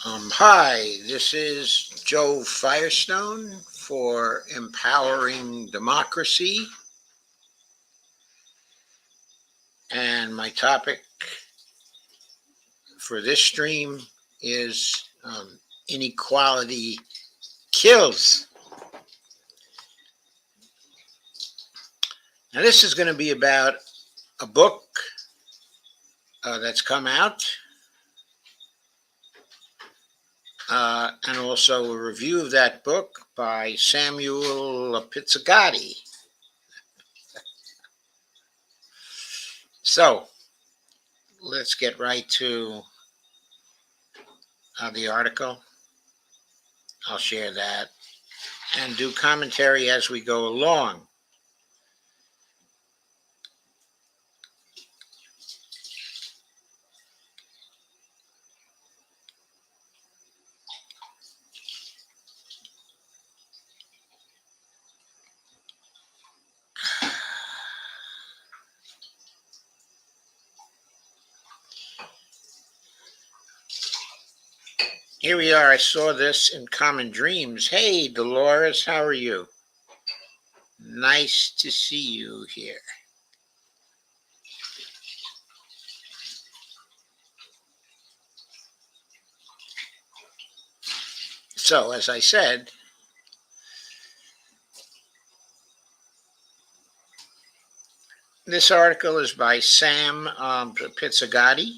Hi, this is Joe Firestone for Empowering Democracy. And my topic for this stream is Inequality Kills. Now, this is going to be about a book that's come out and also a review of that book by Samuel Pizzagatti. So, let's get right to the article. I'll share that and do commentary as we go along. Here we are. I saw this in Common Dreams. Hey, Dolores, how are you? Nice to see you here. So, as I said, this article is by Sam Pizzagatti, Pizzigati.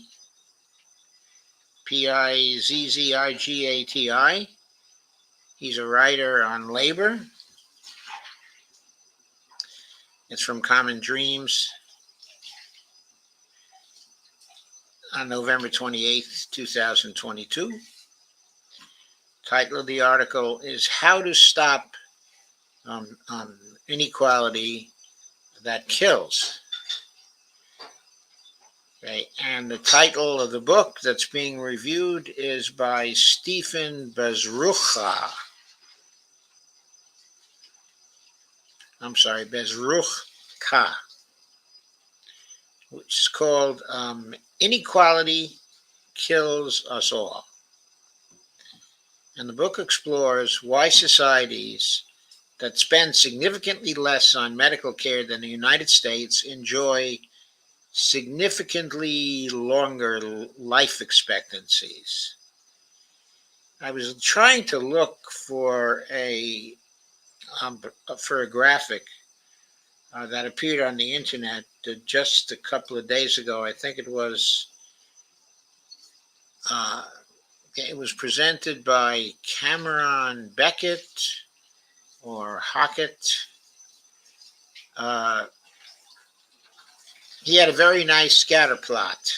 He's a writer on labor. It's from Common Dreams on November 28th, 2022. Title of the article is How to Stop Inequality That Kills. Okay, and the title of the book that's being reviewed is by Stephen Bezrucha. Bezrucha, which is called Inequality Kills Us All. And the book explores why societies that spend significantly less on medical care than the United States enjoy significantly longer life expectancies. I was trying to look for a graphic that appeared on the internet just a couple of days ago. I think it was presented by Cameron Beckett or Hockett. He had a very nice scatter plot.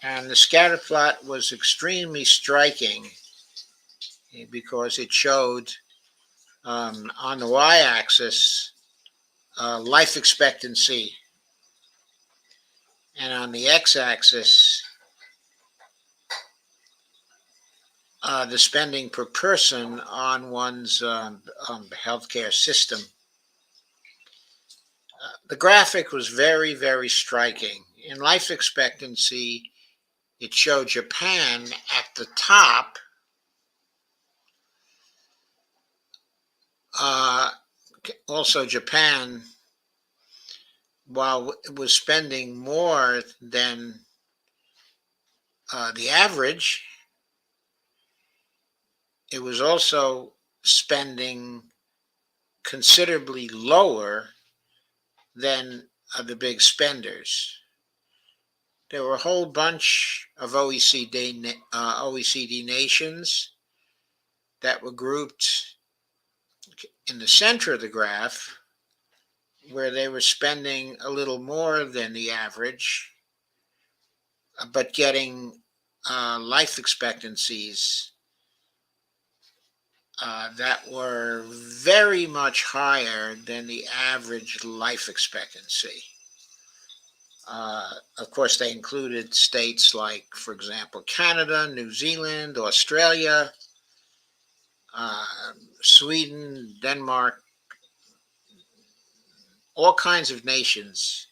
And the scatter plot was extremely striking because it showed on the y-axis life expectancy, and on the x-axis the spending per person on one's healthcare system. The graphic was very, very striking. In life expectancy, it showed Japan at the top, also Japan, while it was spending more than the average, it was also spending considerably lower than the big spenders. There were a whole bunch of OECD nations that were grouped in the center of the graph, where they were spending a little more than the average, but getting life expectancies that were very much higher than the average life expectancy. Of course, they included states like, for example, Canada, New Zealand, Australia, Sweden, Denmark, all kinds of nations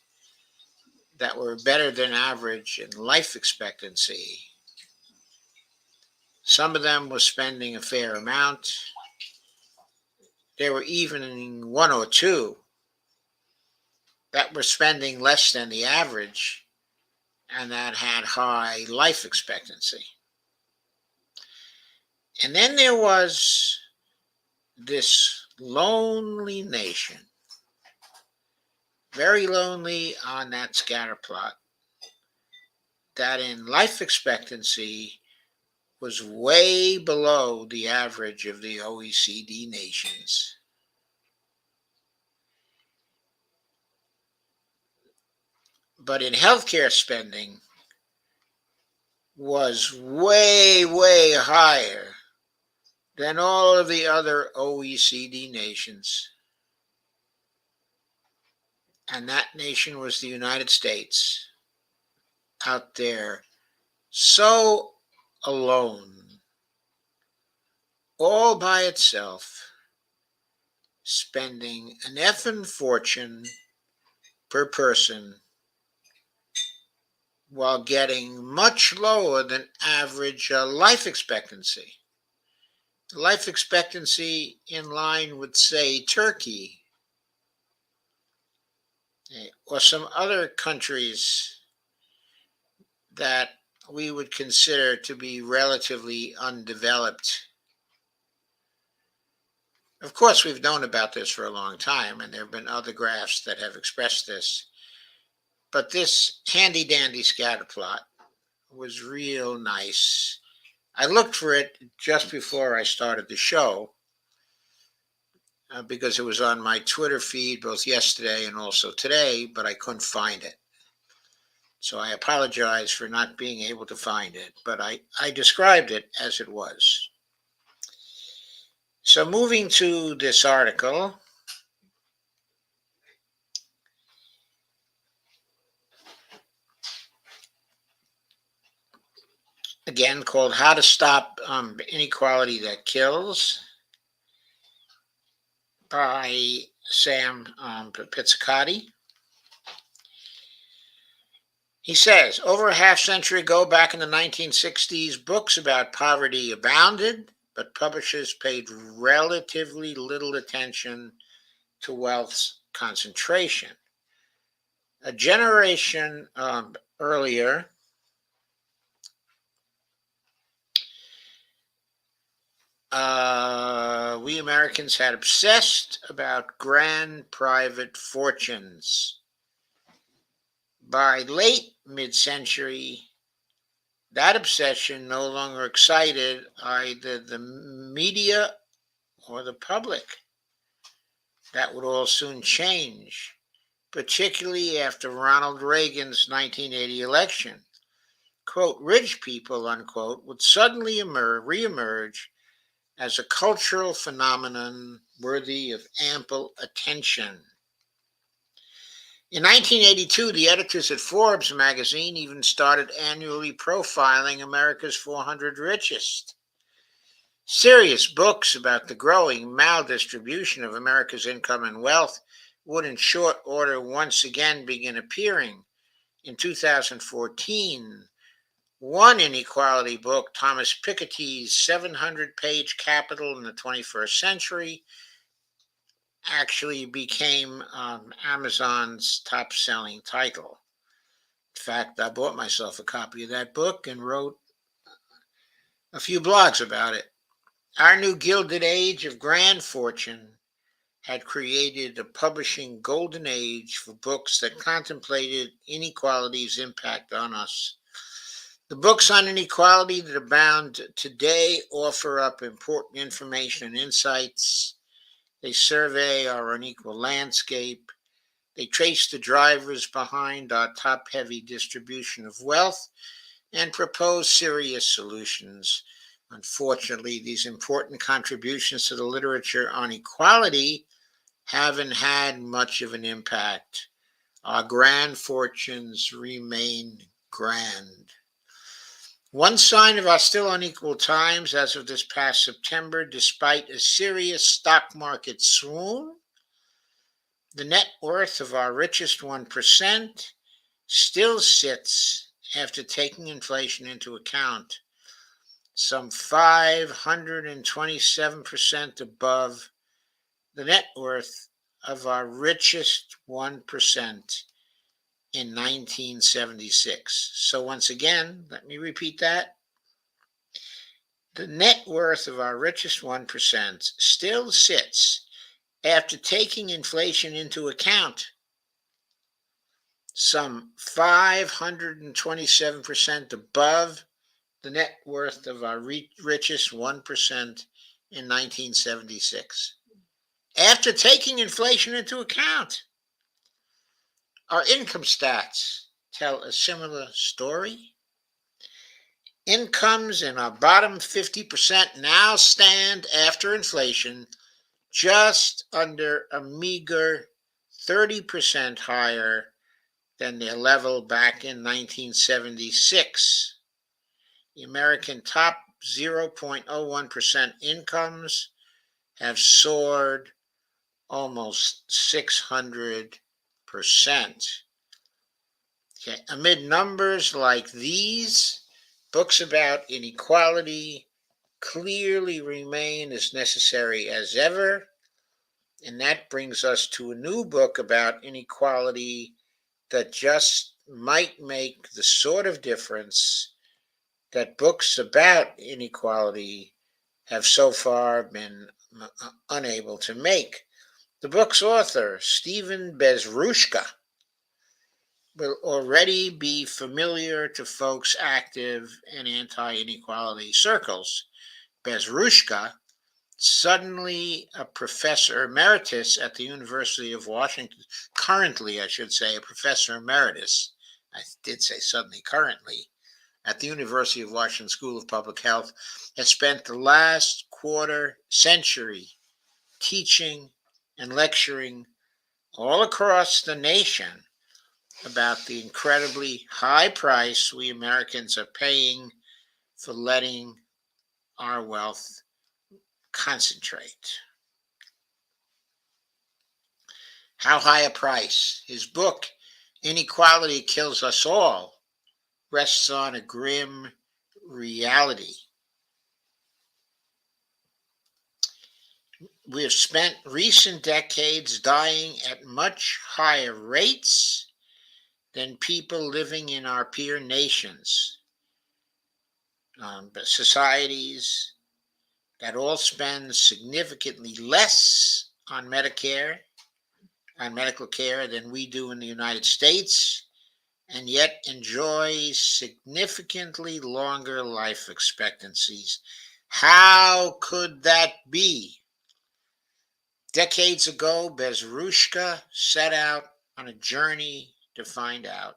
that were better than average in life expectancy. Some of them were spending a fair amount. There were even one or two that were spending less than the average and that had high life expectancy. And then there was this lonely nation, very lonely on that scatter plot, that in life expectancy was way below the average of the OECD nations. But in healthcare spending was way, way higher than all of the other OECD nations. And that nation was the United States, out there so alone, all by itself, spending an effing fortune per person while getting much lower than average life expectancy. Life expectancy in line with, say, Turkey, or some other countries that we would consider to be relatively undeveloped. Of course, we've known about this for a long time, and there have been other graphs that have expressed this. But this handy dandy scatter plot was real nice. I looked for it just before I started the show because it was on my Twitter feed both yesterday and also today, but I couldn't find it. So I apologize for not being able to find it, but I described it as it was. So moving to this article, again called How to Stop Inequality That Kills by Sam Pizzicotti. He says, over a half century ago, back in the 1960s, books about poverty abounded, but publishers paid relatively little attention to wealth's concentration. A generation earlier, we Americans had obsessed about grand private fortunes. By late mid-century, that obsession no longer excited either the media or the public. That would all soon change, particularly after Ronald Reagan's 1980 election. Quote, rich people, unquote, would suddenly reemerge as a cultural phenomenon worthy of ample attention. In 1982, the editors at Forbes magazine even started annually profiling America's 400 richest. Serious books about the growing maldistribution of America's income and wealth would in short order once again begin appearing. In 2014, one inequality book, Thomas Piketty's 700-page Capital in the 21st Century, actually became Amazon's top-selling title. In fact, I bought myself a copy of that book and wrote a few blogs about it. Our new Gilded Age of grand fortune had created a publishing golden age for books that contemplated inequality's impact on us. The books on inequality that abound today offer up important information and insights. They survey our unequal landscape. They trace the drivers behind our top-heavy distribution of wealth and propose serious solutions. Unfortunately, these important contributions to the literature on equality haven't had much of an impact. Our grand fortunes remain grand. One sign of our still unequal times as of this past September, despite a serious stock market swoon, the net worth of our richest 1% still sits, after taking inflation into account, some 527% above the net worth of our richest 1% in 1976. So, once again, let me repeat that. The net worth of our richest 1% still sits, after taking inflation into account, some 527% above the net worth of our richest 1% in 1976. After taking inflation into account, our income stats tell a similar story. Incomes in our bottom 50% now stand, after inflation, just under a meager 30% higher than their level back in 1976. The American top 0.01% incomes have soared almost 600%. Okay. Amid numbers like these, books about inequality clearly remain as necessary as ever. And that brings us to a new book about inequality that just might make the sort of difference that books about inequality have so far been unable to make. The book's author, Stephen Bezrushka, will already be familiar to folks active in anti-inequality circles. Bezrushka, suddenly a professor emeritus at the University of Washington, currently, I should say, a professor emeritus. I did say suddenly, currently, at the University of Washington School of Public Health, has spent the last quarter century teaching and lecturing all across the nation about the incredibly high price we Americans are paying for letting our wealth concentrate. How high a price? His book, Inequality Kills Us All, rests on a grim reality. We have spent recent decades dying at much higher rates than people living in our peer nations. But societies that all spend significantly less on Medicare, on medical care, than we do in the United States, and yet enjoy significantly longer life expectancies. How could that be? Decades ago, Bezrushka set out on a journey to find out.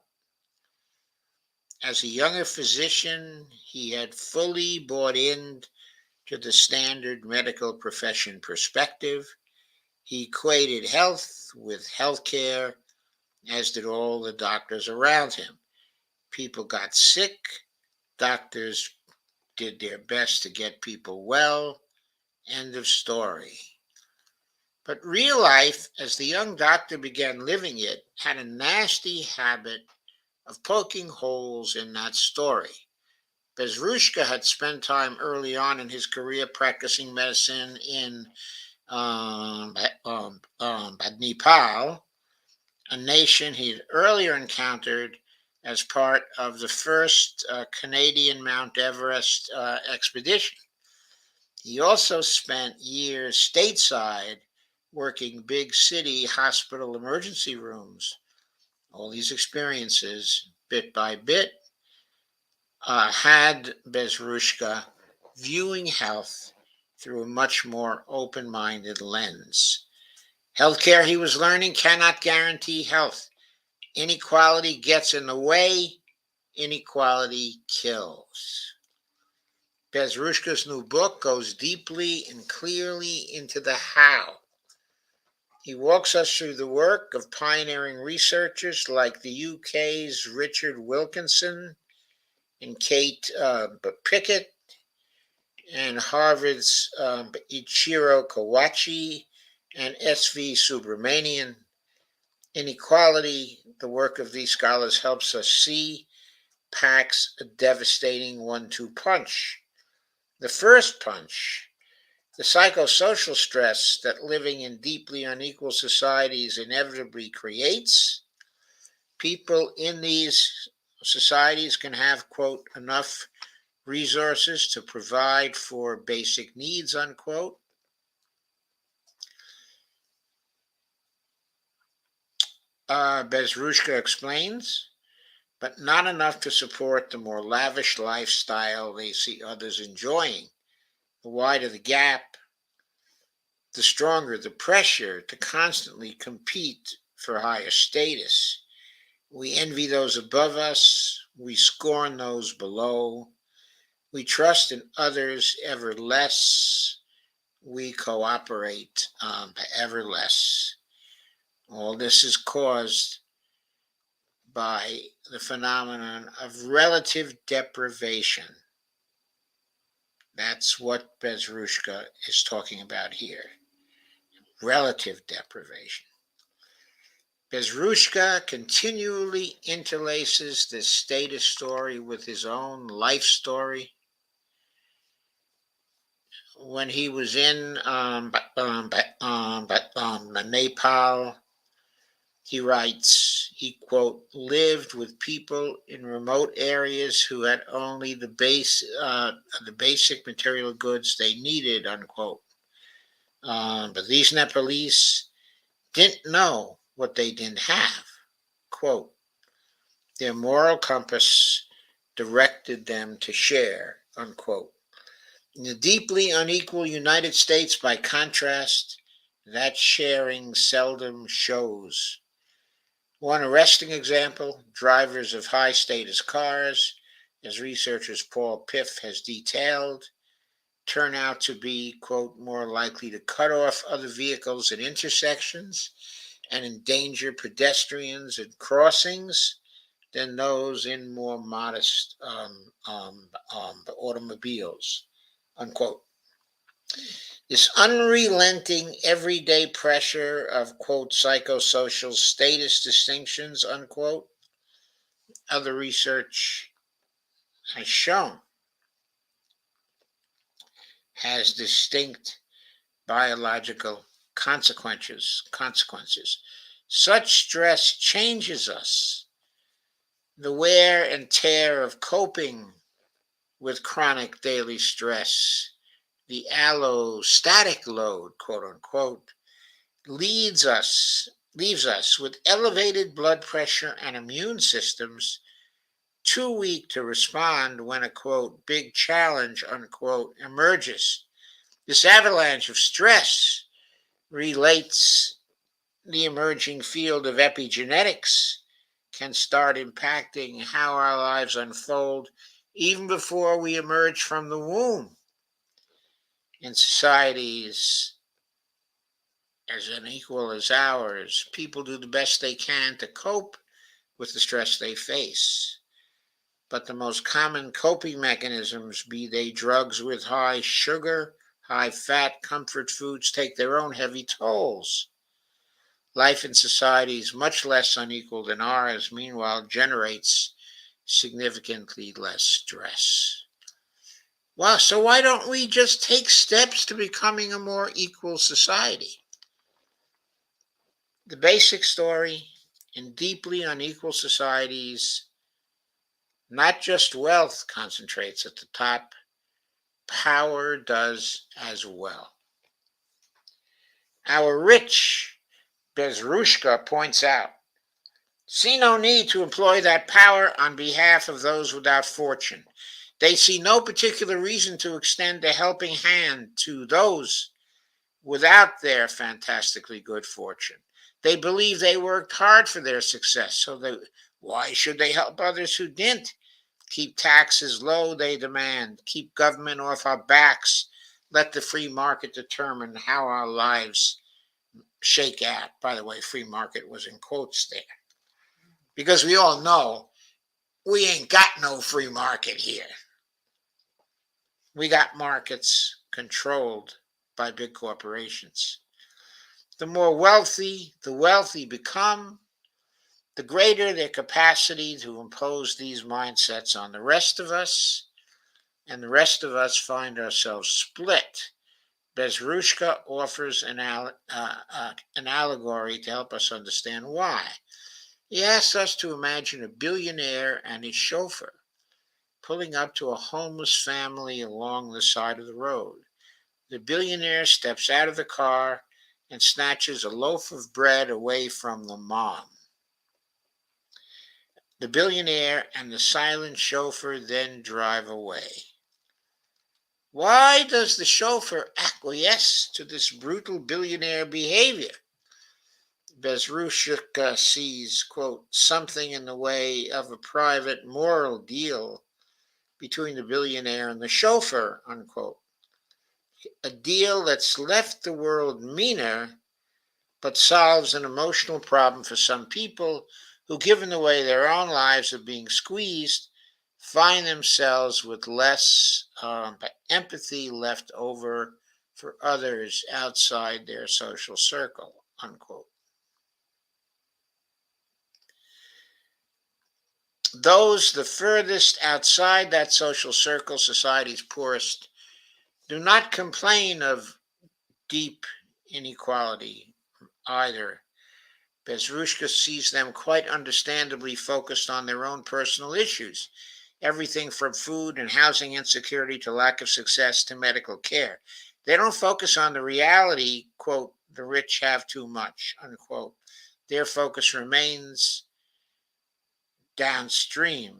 As a younger physician, he had fully bought in to the standard medical profession perspective. He equated health with healthcare, as did all the doctors around him. People got sick, doctors did their best to get people well. End of story. But real life, as the young doctor began living it, had a nasty habit of poking holes in that story. Bezrushka had spent time early on in his career practicing medicine in Nepal, a nation he had earlier encountered as part of the first Canadian Mount Everest expedition. He also spent years stateside working big city hospital emergency rooms. All these experiences, bit by bit, had Bezrushka viewing health through a much more open-minded lens. Healthcare, he was learning, cannot guarantee health. Inequality gets in the way. Inequality kills. Bezrushka's new book goes deeply and clearly into the how. He walks us through the work of pioneering researchers like the UK's Richard Wilkinson and Kate Pickett, and Harvard's Ichiro Kawachi and S.V. Subramanian. Inequality, the work of these scholars helps us see, packs a devastating 1-2 punch. The first punch, the psychosocial stress that living in deeply unequal societies inevitably creates. People in these societies can have, quote, enough resources to provide for basic needs, unquote. Bezrushka explains, but not enough to support the more lavish lifestyle they see others enjoying. The wider the gap, the stronger the pressure to constantly compete for higher status. We envy those above us, we scorn those below, we trust in others ever less, we cooperate ever less. All this is caused by the phenomenon of relative deprivation. That's what Bezrushka is talking about here. Relative deprivation. Bezrushka continually interlaces this status story with his own life story. When he was in Nepal, he writes, he, quote, lived with people in remote areas who had only the basic material goods they needed, unquote. But these Nepalese didn't know what they didn't have. Quote, their moral compass directed them to share, unquote. In the deeply unequal United States, by contrast, that sharing seldom shows. One arresting example, drivers of high status cars, as researchers Paul Piff has detailed, turn out to be, quote, more likely to cut off other vehicles at intersections and endanger pedestrians at crossings than those in more modest automobiles, unquote. This unrelenting everyday pressure of, quote, psychosocial status distinctions, unquote, other research has shown has distinct biological consequences. Such stress changes us. The wear and tear of coping with chronic daily stress, the allostatic load, quote unquote, leaves us with elevated blood pressure and immune systems too weak to respond when a, quote, big challenge, unquote, emerges. This avalanche of stress relates the emerging field of epigenetics can start impacting how our lives unfold even before we emerge from the womb. In societies as unequal as ours, people do the best they can to cope with the stress they face. But the most common coping mechanisms, be they drugs with high sugar, high fat, comfort foods, take their own heavy tolls. Life in societies much less unequal than ours, meanwhile, generates significantly less stress. Well, so why don't we just take steps to becoming a more equal society? The basic story in deeply unequal societies, not just wealth concentrates at the top, power does as well. Our rich, Bezrushka points out, see no need to employ that power on behalf of those without fortune. They see no particular reason to extend a helping hand to those without their fantastically good fortune. They believe they worked hard for their success, so why should they help others who didn't? Keep taxes low, they demand. Keep government off our backs. Let the free market determine how our lives shake out. By the way, free market was in quotes there. Because we all know we ain't got no free market here. We got markets controlled by big corporations. The more wealthy the wealthy become, the greater their capacity to impose these mindsets on the rest of us. and the rest of us find ourselves split. Bezrushka offers an allegory to help us understand why. He asks us to imagine a billionaire and his chauffeur pulling up to a homeless family along the side of the road. The billionaire steps out of the car and snatches a loaf of bread away from the mom. The billionaire and the silent chauffeur then drive away. Why does the chauffeur acquiesce to this brutal billionaire behavior? Bezrushka sees, quote, something in the way of a private moral deal between the billionaire and the chauffeur, unquote. A deal that's left the world meaner but solves an emotional problem for some people who, given the way their own lives are being squeezed, find themselves with less empathy left over for others outside their social circle, unquote. Those the furthest outside that social circle, society's poorest, do not complain of deep inequality either. Bezrushka sees them quite understandably focused on their own personal issues, everything from food and housing insecurity to lack of success to medical care. They don't focus on the reality, quote, the rich have too much, unquote. Their focus remains downstream,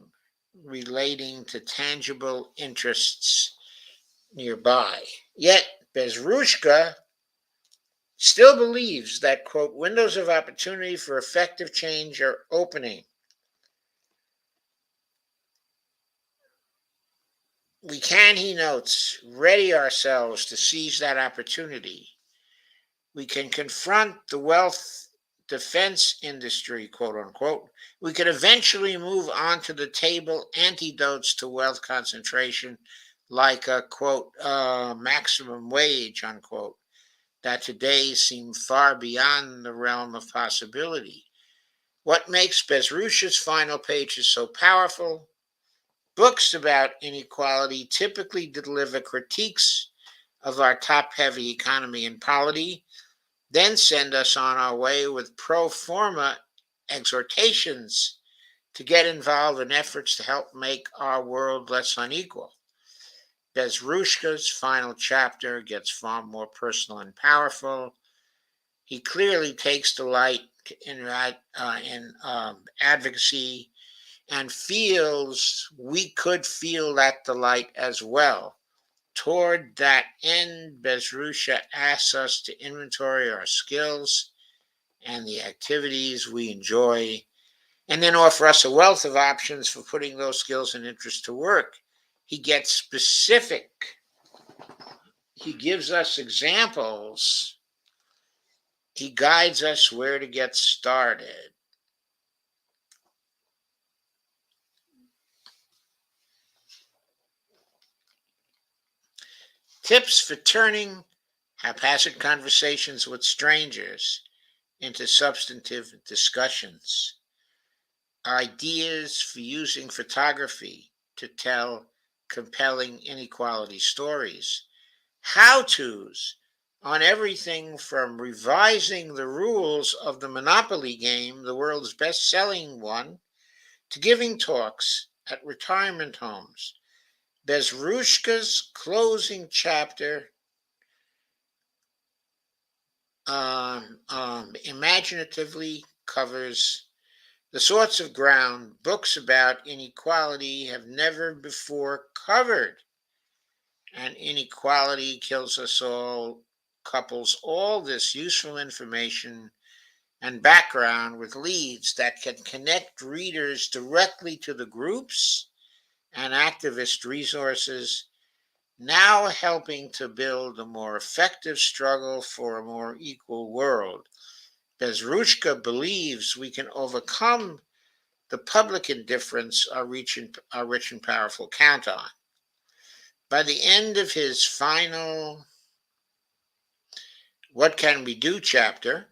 relating to tangible interests nearby. Yet, Bezrushka still believes that, quote, windows of opportunity for effective change are opening. We can, he notes, ready ourselves to seize that opportunity. We can confront the wealth defense industry, quote unquote. We could eventually move on to the table antidotes to wealth concentration, like a, quote, maximum wage, unquote, that today seem far beyond the realm of possibility. What makes Bezrush's final pages so powerful? Books about inequality typically deliver critiques of our top heavy economy and polity, then send us on our way with pro forma exhortations to get involved in efforts to help make our world less unequal. Bezrushka's final chapter gets far more personal and powerful. He clearly takes delight in advocacy and feels we could feel that delight as well. Toward that end, Bezrusha asks us to inventory our skills and the activities we enjoy, and then offer us a wealth of options for putting those skills and interests to work. He gets specific. He gives us examples. He guides us where to get started. Tips for turning haphazard conversations with strangers into substantive discussions. Ideas for using photography to tell compelling inequality stories. How-tos on everything from revising the rules of the Monopoly game, the world's best-selling one, to giving talks at retirement homes. Bezrushka's closing chapter imaginatively covers the sorts of ground books about inequality have never before covered. And Inequality Kills Us All couples all this useful information and background with leads that can connect readers directly to the groups and activist resources now helping to build a more effective struggle for a more equal world. Bezrushka believes we can overcome the public indifference our rich and powerful count on. By the end of his final What Can We Do chapter,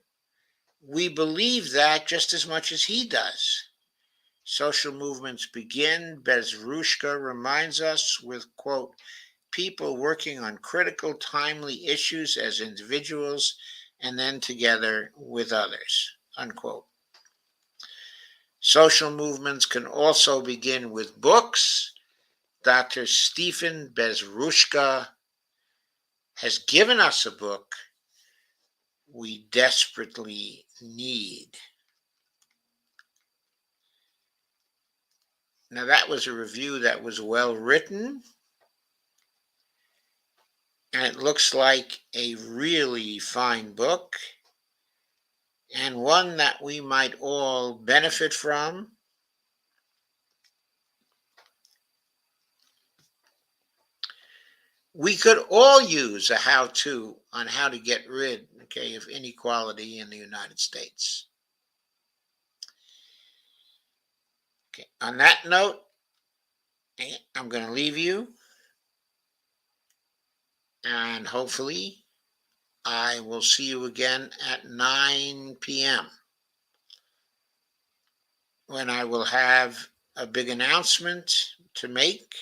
we believe that just as much as he does. Social movements begin, Bezrushka reminds us, with, quote, people working on critical, timely issues as individuals and then together with others, unquote. Social movements can also begin with books. Dr. Stephen Bezrushka has given us a book we desperately need. Now, that was a review that was well written, and it looks like a really fine book, and one that we might all benefit from. We could all use a how-to on how to get rid, okay, of inequality in the United States. Okay. On that note, I'm going to leave you, and hopefully I will see you again at 9 p.m. when I will have a big announcement to make